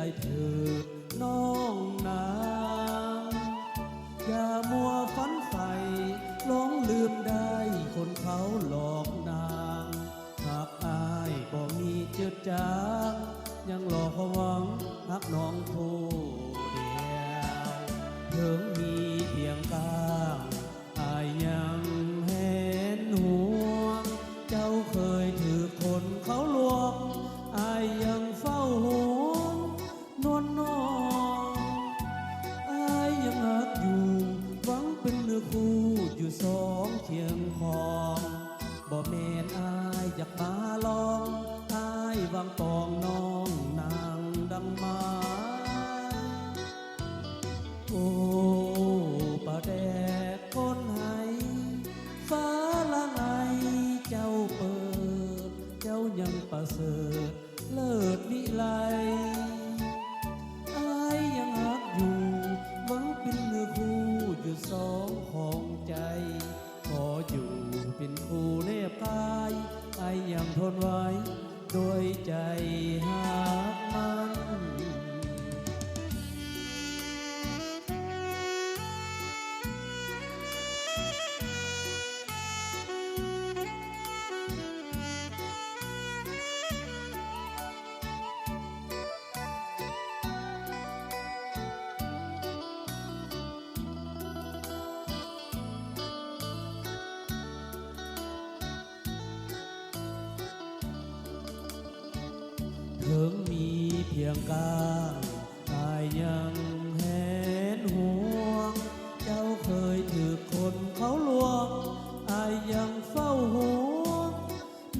ได้เถิดน้องนางอย่ามัวฝันใฝ่หลงลืมได้คนเขาหลอกนางหากอายก็มีเจือจางยังหลอกหวังหักน้องผู้เดียวถึงมีเพียงกางอายยังเห็นห่วงเจ้าเคยถือคนเขาลวงอายยังเฝ้าห่วงนวลน้องอายยังหักอยู่หวังเป็นเนื้อคู่อยู่สองเคียงคองบ่แม่นอายอยากมาลองอายหวังปองน้องนางดังมาโอ้ป่าแดดคนให้ฟ้าละไงเจ้าเปิดเจ้ายังประเสริฐเลิศวิไลอายยังหักอยู่หวังเป็นเนื้อคู่อยู่สองของใจขออยู่เป็นคู่เรียบกายอายยังทนไว้โดยใจหักมันถึงมีเพียงกางอายยังเห็นห่วงเจ้าเคยถือคนเขาลวงอายยังเฝ้าห่วง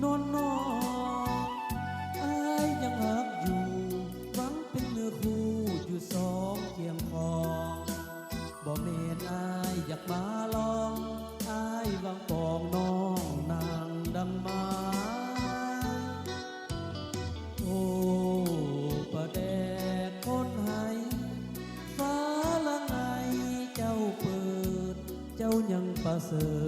นวลน้องอายยังหักอยู่หวังเป็นเนื้อคู่อยู่สองเคียงคองบ่แม่นอายอยากมาลองอายหวังปองน้องนางดังมาโอ้ป่าแดดคนให้ฟ้าละไงเจ้าเปิดเจ้ายังประเสริฐ